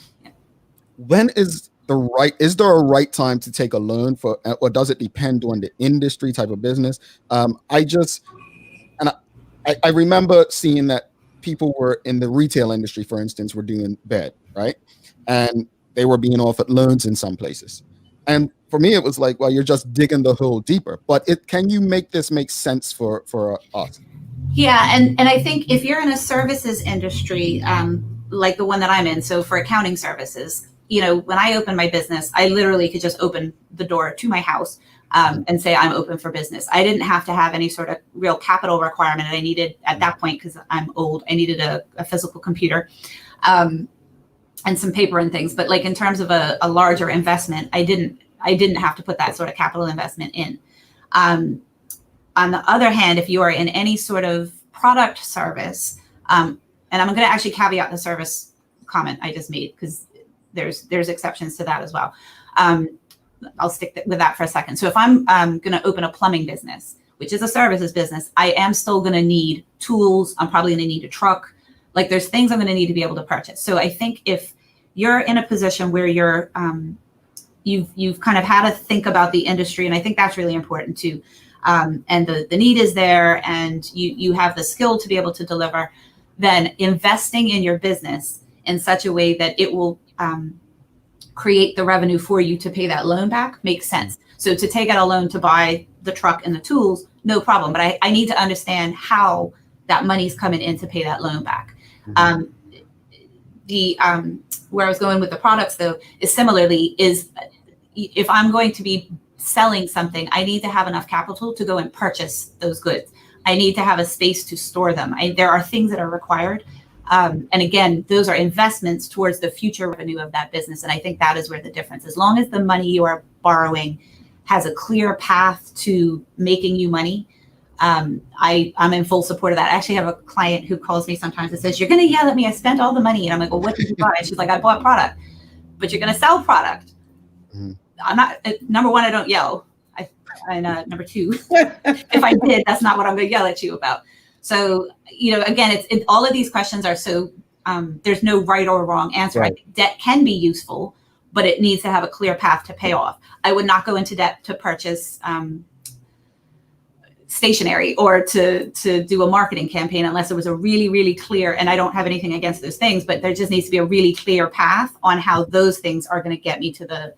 When is there a right time to take a loan for, or does it depend on the industry, type of business? I remember seeing that people were in the retail industry, for instance, were doing bad, right? And they were being offered loans in some places. And for me, it was like, well, you're just digging the hole deeper. But can you make this make sense for us? Yeah, and I think if you're in a services industry, like the one that I'm in, so for accounting services, when I opened my business, I literally could just open the door to my house and say I'm open for business. I didn't have to have any sort of real capital requirement. I needed, at that point, because I'm old, I needed a physical computer and some paper and things. But like in terms of a larger investment, I didn't have to put that sort of capital investment in. On the other hand, if you are in any sort of product service, and I'm going to actually caveat the service comment I just made because there's exceptions to that as well. I'll stick with that for a second. So if I'm going to open a plumbing business, which is a services business, I am still going to need tools. I'm probably going to need a truck. Like there's things I'm going to need to be able to purchase. So I think if you're in a position where you're you've kind of had to think about the industry, and I think that's really important too. And the need is there, and you have the skill to be able to deliver, then investing in your business in such a way that it will create the revenue for you to pay that loan back makes sense. So to take out a loan to buy the truck and the tools, no problem. But I need to understand how that money's coming in to pay that loan back. Where I was going with the products though is similarly is if I'm going to be selling something, I need to have enough capital to go and purchase those goods. I need to have a space to store them. There are things that are required. And again, those are investments towards the future revenue of that business. And I think that is where the difference, as long as the money you are borrowing has a clear path to making you money, I'm in full support of that. I actually have a client who calls me sometimes and says, you're going to yell at me. I spent all the money. And I'm like, well, what did you buy? And she's like, I bought product. But you're going to sell product. I'm not, number one, I don't yell. And number two, if I did, that's not what I'm going to yell at you about. So, again, all of these questions are so, there's no right or wrong answer. Right. I think debt can be useful, but it needs to have a clear path to pay off. I would not go into debt to purchase stationery or to do a marketing campaign unless it was a really, really clear, and I don't have anything against those things, but there just needs to be a really clear path on how those things are going to get me to the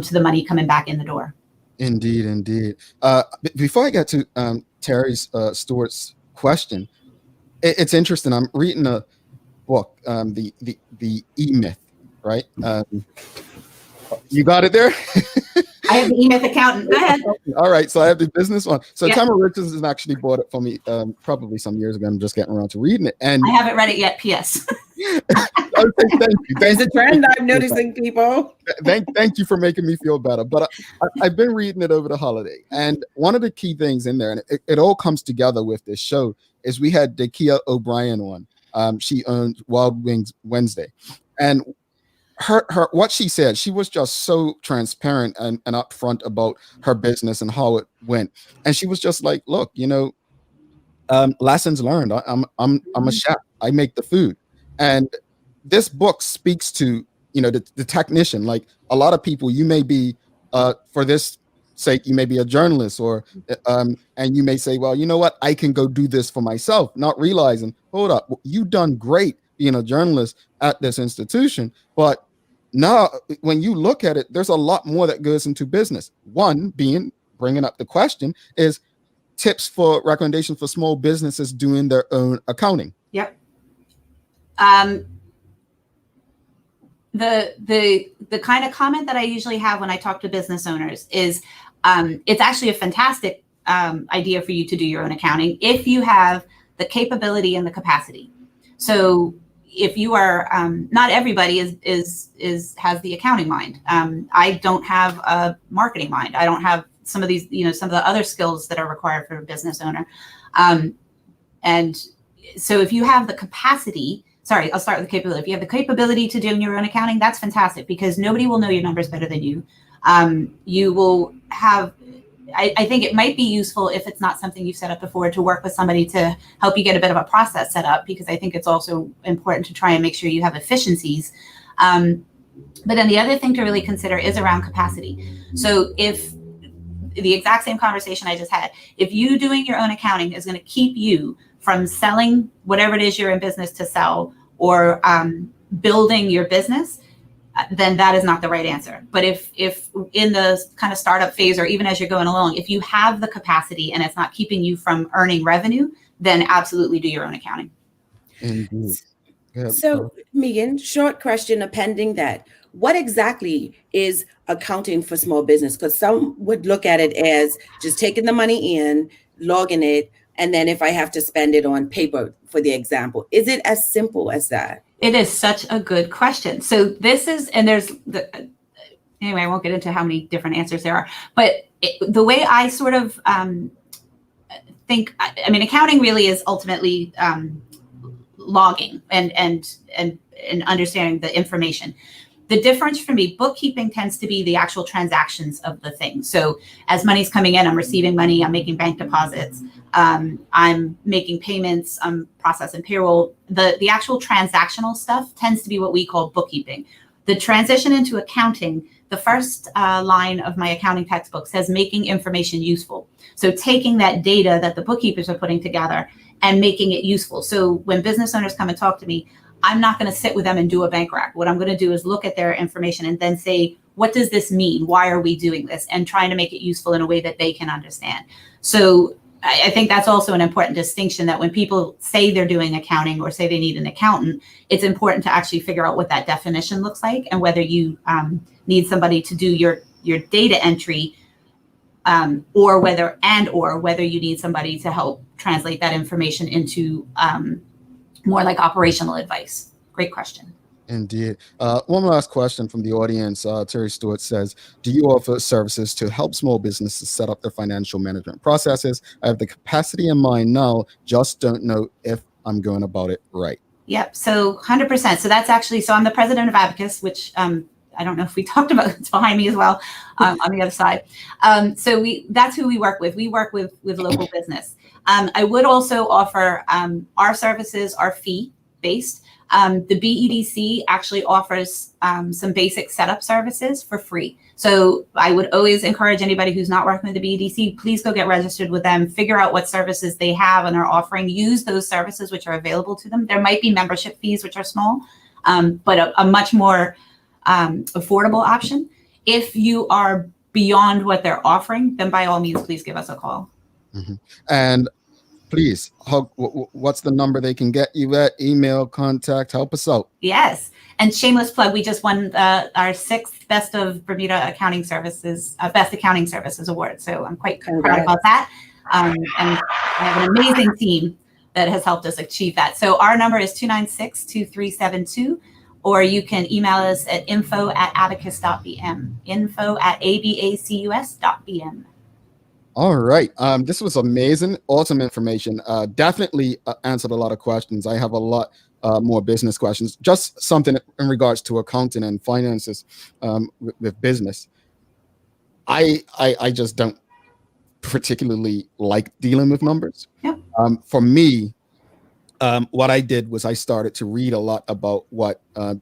to the money coming back in the door. Indeed, indeed. Before I get to Terry's Stewart's question, it's interesting. I'm reading a book, the E-Myth, right? You got it there? I have the E-Myth accountant. Go ahead. All right, so I have the business one. So Yeah. Tamara Richardson actually bought it for me probably some years ago. I'm just getting around to reading it. And I haven't read it yet, P.S. okay, thank you. There's a trend I'm noticing, people. Thank you for making me feel better. But I've been reading it over the holiday. And one of the key things in there, and it all comes together with this show, is we had Dakia O'Brien on. She owns Wild Wings Wednesday. And her what she said, she was just so transparent and upfront about her business and how it went. And she was just like, look, lessons learned. I'm a chef. I make the food. And this book speaks to, the technician. Like a lot of people, you may be, for this sake, you may be a journalist or, and you may say, well, you know what? I can go do this for myself, not realizing, hold up, you've done great being a journalist at this institution. But now when you look at it, there's a lot more that goes into business. One being, bringing up the question, is tips for recommendations for small businesses doing their own accounting. Yep. The kind of comment that I usually have when I talk to business owners is it's actually a fantastic idea for you to do your own accounting if you have the capability and the capacity. So if you are, not everybody has the accounting mind. I don't have a marketing mind. I don't have some of these, some of the other skills that are required for a business owner. And so if you have the capacity, I'll start with the capability. If you have the capability to do your own accounting, that's fantastic because nobody will know your numbers better than you. You will have, I think it might be useful if it's not something you've set up before to work with somebody to help you get a bit of a process set up, because I think it's also important to try and make sure you have efficiencies. But then the other thing to really consider is around capacity. So if the exact same conversation I just had, if you doing your own accounting is going to keep you from selling whatever it is you're in business to sell or building your business, then that is not the right answer. But if in the kind of startup phase or even as you're going along, if you have the capacity and it's not keeping you from earning revenue, then absolutely do your own accounting. Indeed. Yeah. So, Megan, short question appending that. What exactly is accounting for small business? Because some would look at it as just taking the money in, logging it, and then if I have to spend it on paper, for the example. Is it as simple as that? It is such a good question. So this is, and there's anyway, I won't get into how many different answers there are, but the way I sort of think, I mean, accounting really is ultimately logging and understanding the information. The difference for me, bookkeeping tends to be the actual transactions of the thing. So as money's coming in, I'm receiving money, I'm making bank deposits, I'm making payments, I'm processing payroll. The actual transactional stuff tends to be what we call bookkeeping. The transition into accounting, the first line of my accounting textbook says making information useful. So taking that data that the bookkeepers are putting together and making it useful. So when business owners come and talk to me, I'm not going to sit with them and do a bank rec. What I'm going to do is look at their information and then say, what does this mean? Why are we doing this? And trying to make it useful in a way that they can understand. So I think that's also an important distinction, that when people say they're doing accounting or say they need an accountant, it's important to actually figure out what that definition looks like and whether you need somebody to do your data entry or whether you need somebody to help translate that information into more like operational advice. Great question. Indeed. One last question from the audience. Terry Stewart says, do you offer services to help small businesses set up their financial management processes? I have the capacity in mind now, just don't know if I'm going about it right. Yep. So 100%. So that's actually, so I'm the president of Abacus, which I don't know if we talked about, it's behind me as well on the other side. So that's who we work with. We work with local business. I would also offer our services are fee-based. The BEDC actually offers some basic setup services for free. So I would always encourage anybody who's not working with the BEDC, please go get registered with them, figure out what services they have and are offering, use those services which are available to them. There might be membership fees, which are small, but a much more affordable option. If you are beyond what they're offering, then by all means, please give us a call. Mm-hmm. And please, what's the number they can get you at? Email, contact, help us out. Yes. And shameless plug, we just won our 6th Best of Bermuda Accounting Services, Best Accounting Services Award. So I'm quite proud about that. And I have an amazing team that has helped us achieve that. So our number is 296-2372, or you can email us at info@abacus.bm, info@abacus.bm. All right. This was amazing. Awesome information. Definitely answered a lot of questions. I have a lot more business questions. Just something in regards to accounting and finances with business. I just don't particularly like dealing with numbers. Yep. For me, what I did was I started to read a lot about what a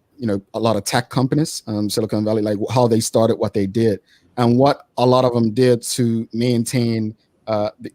lot of tech companies, Silicon Valley, like how they started, what they did, and what a lot of them did to maintain.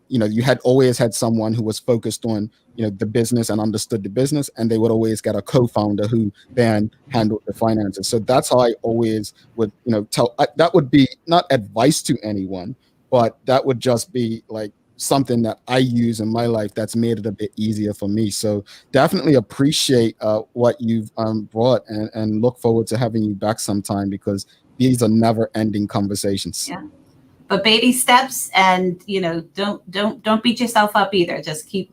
You had always had someone who was focused on the business and understood the business, and they would always get a co-founder who then handled the finances. So that's how I always would tell. That would be not advice to anyone, but that would just be like something that I use in my life that's made it a bit easier for me. So definitely appreciate what you've brought, and look forward to having you back sometime, because these are never-ending conversations. Yeah, but baby steps, and don't beat yourself up either. Just keep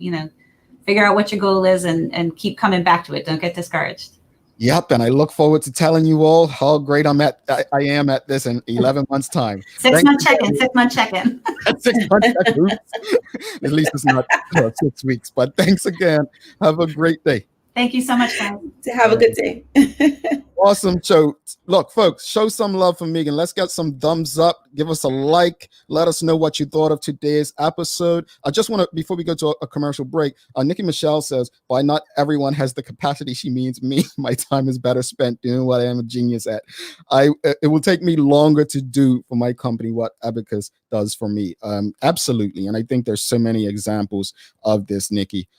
figure out what your goal is, and keep coming back to it. Don't get discouraged. Yep, and I look forward to telling you all how great I am at this in 11 months' time. 6 month check-in. 6 month check-in. 6 months check-in. At least it's not 6 weeks. But thanks again. Have a great day. Thank you so much, guys. Have a good day. Awesome. So look, folks, show some love for Megan. Let's get some thumbs up. Give us a like. Let us know what you thought of today's episode. I just want to, before we go to a commercial break, Nikki Michelle says, "Why not everyone has the capacity?" She means me. My time is better spent doing what I am a genius at. It will take me longer to do for my company what Abacus does for me. Absolutely. And I think there's so many examples of this, Nikki.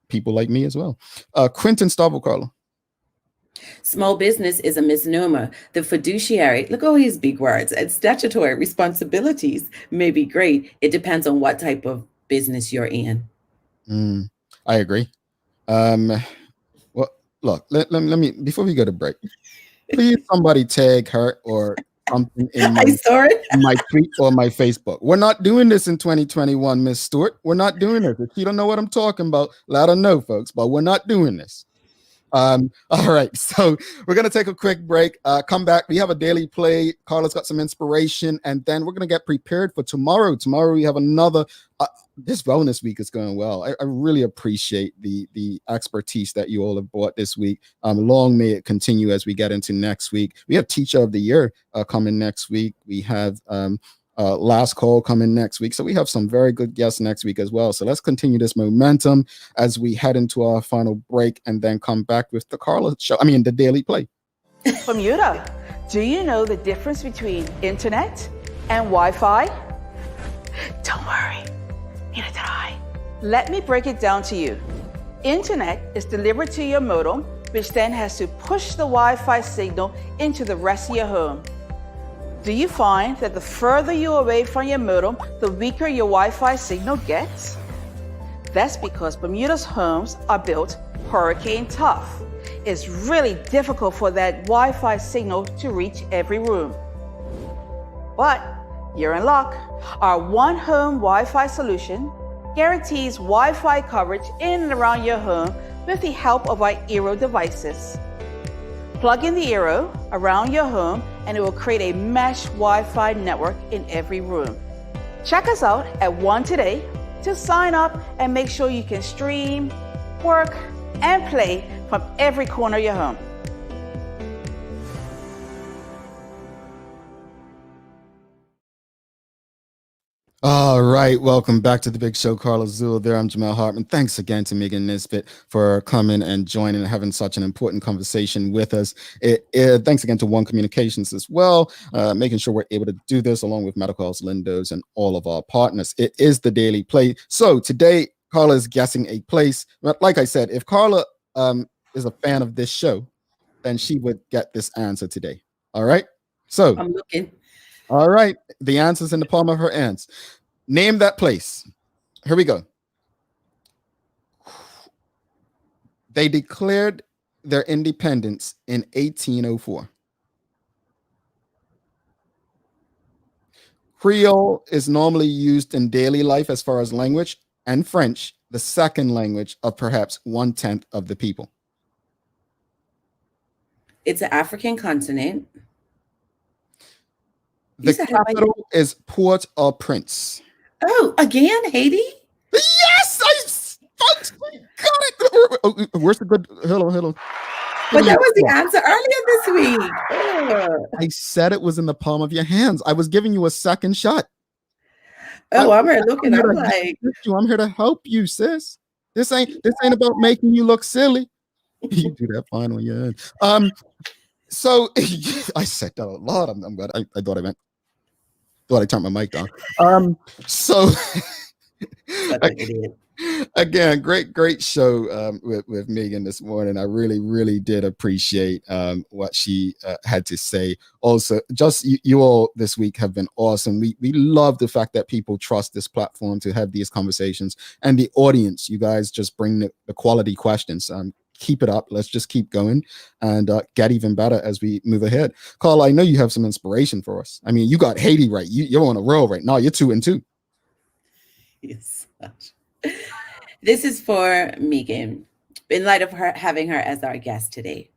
People like me as well. Quentin Stavro. Small business is a misnomer. The fiduciary, look at all these big words, and statutory responsibilities may be great. It depends on what type of business you're in. I agree. Well, look, let me, before we go to break, please somebody tag her or something in my tweet or my Facebook. We're not doing this in 2021, Miss Stewart. We're not doing this. If you don't know what I'm talking about, let her know, folks, but we're not doing this. All right, so we're gonna take a quick break. Come back. We have a daily play. Carla's got some inspiration, and then we're gonna get prepared for tomorrow. Tomorrow we have another. This wellness week is going well. I really appreciate the expertise that you all have brought this week. Long may it continue as we get into next week. We have Teacher of the Year coming next week. We have Last Call coming next week. So we have some very good guests next week as well. So let's continue this momentum as we head into our final break, and then come back with the Carla show. The daily play. Bermuda, do you know the difference between internet and Wi-Fi? Don't worry, neither did I. Let me break it down to you. Internet is delivered to your modem, which then has to push the Wi-Fi signal into the rest of your home. Do you find that the further you're away from your modem, the weaker your Wi-Fi signal gets? That's because Bermuda's homes are built hurricane tough. It's really difficult for that Wi-Fi signal to reach every room. But you're in luck. Our One Home Wi-Fi solution guarantees Wi-Fi coverage in and around your home with the help of our Eero devices. Plug in the Eero around your home and it will create a mesh Wi-Fi network in every room. Check us out at One today to sign up and make sure you can stream, work, and play from every corner of your home. All right, welcome back to the Big Show. Carla Zul there. I'm Jamel Hartman. Thanks again to Megan Nesbitt for coming and joining and having such an important conversation with us. Thanks again to One Communications as well, making sure we're able to do this along with Medical House Lindos and all of our partners. It is the daily play. So today, Carla is guessing a place. But like I said, if Carla is a fan of this show, then she would get this answer today. All right. So, I'm looking. all right, the answer's in the palm of her hands. Name that place. Here we go. They declared their independence in 1804. Creole is normally used in daily life as far as language, and French, the second language of perhaps 1/10 of the people. It's an African continent. The capital is Port-au-Prince. Oh, again, Haiti? Yes, I got it. Where's the good? Hold on. But that was the answer earlier this week. I said it was in the palm of your hands. I was giving you a second shot. Oh, I'm here looking. I'm like, I'm here to help you, sis. This ain't about making you look silly. You do that fine on your end. So I said that a lot. I'm glad I thought I turned my mic down. So again, great show with Megan this morning. I really did appreciate what she had to say. Also, just you all this week have been awesome. We love the fact that people trust this platform to have these conversations, and the audience, you guys just bring the quality questions. Keep it up. Let's just keep going and get even better as we move ahead. Carl, I know you have some inspiration for us. I mean, you got Haiti right. You're on a roll right now. You're 2-2. Yes. This is for Megan. In light of her having her as our guest today,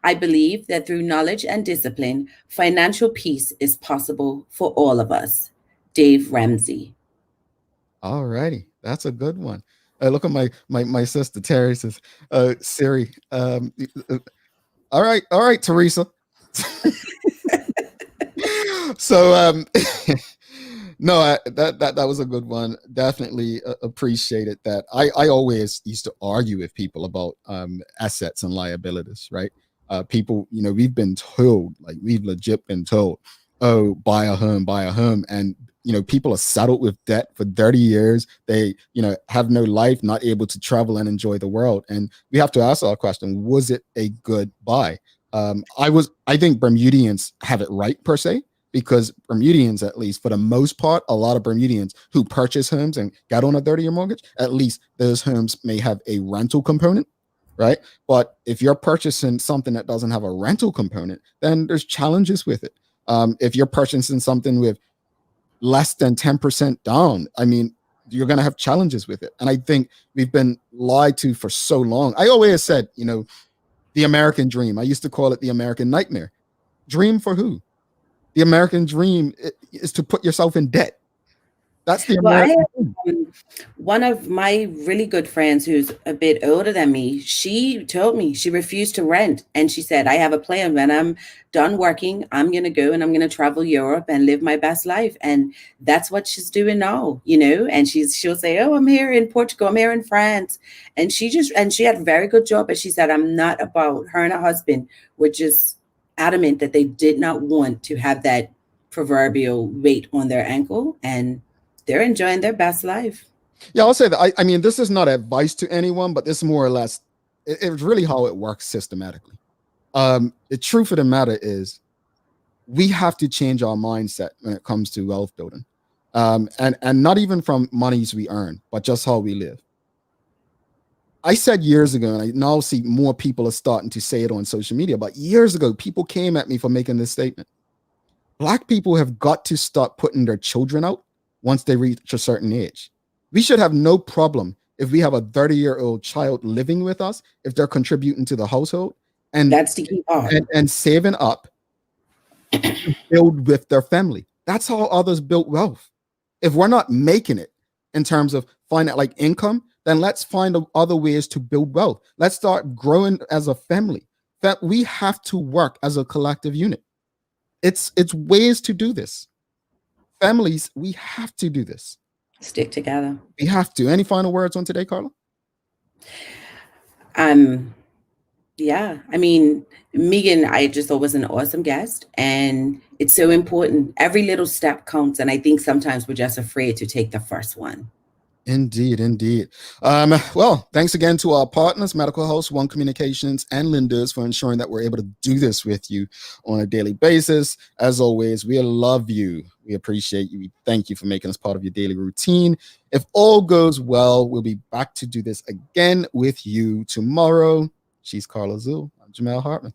I believe that through knowledge and discipline, financial peace is possible for all of us. Dave Ramsey. All righty. That's a good one. Look at my sister Terry says, Siri. All right, Teresa. So no, that was a good one. Definitely appreciated that. I always used to argue with people about assets and liabilities, right? People, we've been told, like we've legit been told, oh, buy a home, and people are saddled with debt for 30 years. They, have no life, not able to travel and enjoy the world. And we have to ask our question, was it a good buy? I think Bermudians have it right per se, because Bermudians, at least for the most part, a lot of Bermudians who purchase homes and got on a 30-year mortgage, at least those homes may have a rental component, right? But if you're purchasing something that doesn't have a rental component, then there's challenges with it. If you're purchasing something with less than 10% down, I mean, you're going to have challenges with it. And I think we've been lied to for so long. I always said, the American dream. I used to call it the American nightmare. Dream for who? The American dream is to put yourself in debt. That's the American dream. One of my really good friends who's a bit older than me, she told me she refused to rent. And she said, I have a plan. When I'm done working, I'm going to go and I'm going to travel Europe and live my best life. And that's what she's doing now, and she'll say, oh, I'm here in Portugal, I'm here in France. And she had a very good job. But she said, I'm not about, her and her husband were just adamant that they did not want to have that proverbial weight on their ankle, and they're enjoying their best life. Yeah, I'll say that. I mean, this is not advice to anyone, but this is more or less, it's really how it works systematically. The truth of the matter is we have to change our mindset when it comes to wealth building. And not even from monies we earn, but just how we live. I said years ago, and I now see more people are starting to say it on social media, but years ago, people came at me for making this statement. Black people have got to start putting their children out once they reach a certain age. We should have no problem if we have a 30-year-old child living with us, if they're contributing to the household, and that's the key part. And saving up to build with their family. That's how others built wealth. If we're not making it in terms of finding like income, then let's find other ways to build wealth. Let's start growing as a family. That we have to work as a collective unit. It's ways to do this. Families, we have to do this. Stick together. We have to. Any final words on today, Carla? Yeah. I mean, Megan, I just thought was an awesome guest, and it's so important. Every little step counts, and I think sometimes we're just afraid to take the first one. Indeed, indeed. Well, thanks again to our partners, Medical House, One Communications, and Linda's, for ensuring that we're able to do this with you on a daily basis. As always, we love you. We appreciate you. We thank you for making us part of your daily routine. If all goes well, we'll be back to do this again with you tomorrow. She's Carla Zul. I'm Jamel Hartman.